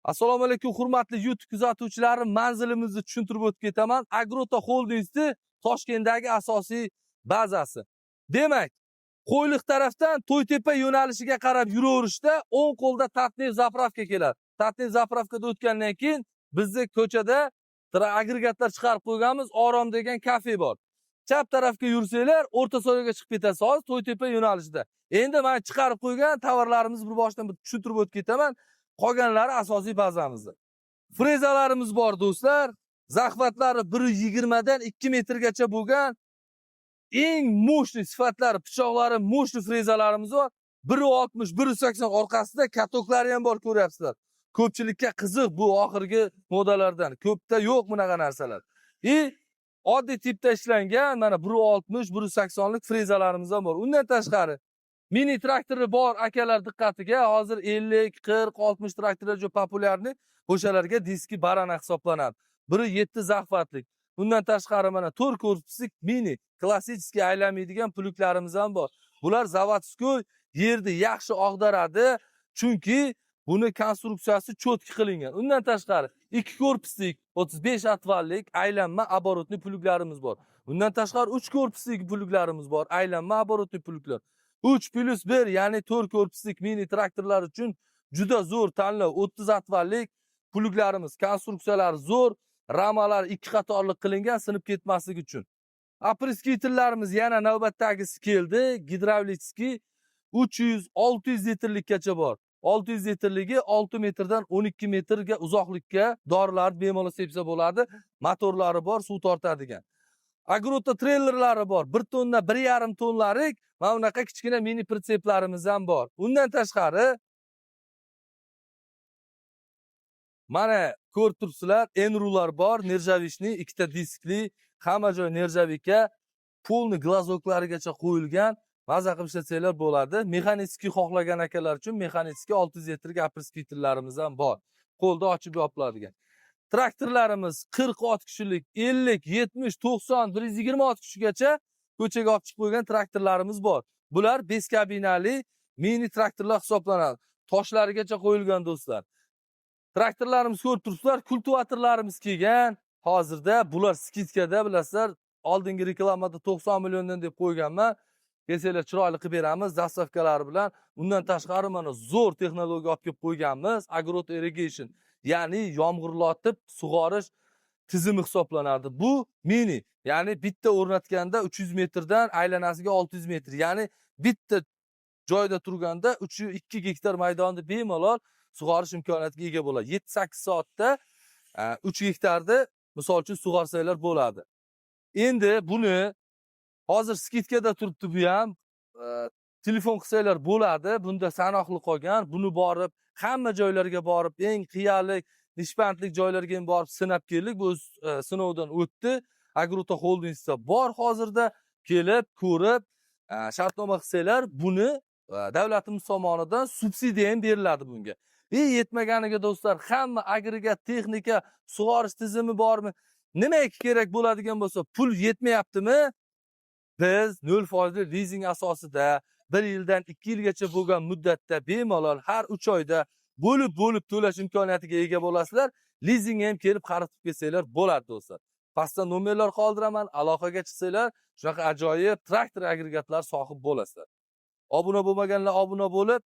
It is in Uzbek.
Assalomu alaykum hurmatli YouTube kuzatuvchilari, manzilimizni tushuntirib o'tib ketaman. Agrota Holdings'ning Toshkentdagi asosiy bazasi. Demak, Qo'yliq tarafdan To'ytepa yo'nalishiga qarab yuraverishda o'ng qo'lda Tatnev zapravka keladi. Tatnev zapravkada o'tgandan keyin bizning ko'chada agregatlar chiqarib qo'yganmiz, Orom degan kafe bor. Chap tarafga yursanglar, o'rta soyga chiqib ketasiz, hozir To'ytepa yo'nalishida. Endi men chiqarib qo'ygan tovarlarimiz bir boshdan bir tushuntirib o'tib ketaman. Qolganlari asosiy bazamizda. Frezalarimiz bor do'stlar. Zahvatlari 1.20 dan 2 metrgacha bo'lgan eng mo'shli sifatlari, pichoqlari mo'shli frezalarimiz bor. 1.60, 1.80 orqasida katoklari ham bor, ko'ryapsizlar. Ko'pchilikka qiziq bu oxirgi modalardan. Ko'pda yo'q bunaqa narsalar. Oddiy tipda ishlangan mana 1.60, 1.80lik frezalarimiz ham bor. Undan tashqari mini traktori bor akalar diqqatiga, hozir 50, 40, 60 traktorlar juda populyarni, o'shalarga diski barana hisoblanadi. 1.7 zahvatlik. Undan tashqari mana 4 korpuslik mini klassik aylanmaydigan puluklarimiz ham bor. Bular zavodskoy yerni yaxshi og'daradi, chunki buni konstruksiyasi cho'tki qilingan. Undan tashqari 2 korpuslik 35 atvallik aylanma оборотный puluklarimiz bor. Undan tashqari 3 korpuslik puluklarimiz bor, aylanma оборотный puluklar. 3+1 ya'ni 4 korpuslik mini traktorlar uchun juda zo'r tanlov. 30 atvallik puluklarimiz, konstruksiyalari zo'r, ramalar 2 qatorlik qilingan, sinib ketmasligi uchun. Apriskitorlarimiz yana navbatdagisi keldi. Gidravlitskiy 300-600 litrlikgacha bor. 600 litrligi 6 metrdan 12 metrga uzoqlikka dorilarni bemalol sepsa bo'ladi. Motorlari bor, suv tortadigan. Agrota treylerlari bor. 1 tonna, 1,5 tonlalik mana bunaqa kichkina mini pritseplarimiz ham bor. Undan tashqari mana ko'rib turibsizlar, enrular bor, nerjavishli, 2 ta diskli, hamma joy nerjavika, polni glazoklarigacha qo'yilgan, maza qilib ishlatsanglar bo'ladi. Mexanitskiy xohlagan akalar uchun mexanitskiy 600 litrga apriskitorlarimiz ham bor. Qo'lda ochib yopiladigan. Traktorlarimiz 46 kishilik, 50, 70, 90, 126 kishigacha ko'chaga olib chiqib qo'ygan traktorlarimiz bor. Bular 5 kabinali mini traktorlar hisoblanadi. Toshlarigacha qo'yilgan do'stlar. Traktorlarimiz ko'rib turibsizlar, kultivatorlarimiz kelgan. Hozirda bular skidkada, bilasizlar, oldingi reklamada 90 milliondan deb qo'yganman. Kelsanglar chiroyli qilib beramiz dastavkalari bilan. Undan tashqari mana zo'r texnologiya olib kelib qo'yganmiz, Agrota Irrigation. Ya'ni yomg'irlatib sug'orish tizimi hisoblanadi. Bu mini, ya'ni bitta o'rnatganda 300 metrdan aylanasiga 600 metr, ya'ni bitta joyda turganda 2 gektar maydonni bemalol sug'orish imkoniyatiga ega bo'ladi. 7-8 soatda 3 gektarni misol uchun sug'orsanglar bo'ladi. Endi buni hozir skidkada turibdi bu ham. Telefon qilsanglar bo'ladi. Bunda sanoqli qolgan. Buni borib hamma joylarga borib, eng qiyalik, nishbandlik joylarga ham borib sinab keldik. Bu sinovdan o'tdi. Agrota Holdingsda bor hozirda, kelib, ko'rib, shartnoma qilsanglar, buni davlatimiz tomonidan subsidiya ham beriladi bunga. Yetmaganiga do'stlar, hamma agregat texnika, sug'orish tizimi bormi? Nimaga kerak bo'ladigan bo'lsa, pul yetmayaptimi? Biz 0% leasing asosida 1 yildan 2 yilgacha bo'lgan muddatda bemalol har 3 oyda bo'lib to'lash imkoniyatiga ega bo'lasizlar. Leasing ham kelib qaritib kelsanglar bo'ladi do'stlar. Pastda nomerlar qoldiraman, aloqaga chiqsanglar, shunaqa ajoyib traktor agregatlar sohib bo'lasizlar. Obuna bo'lmaganlar obuna bo'lib,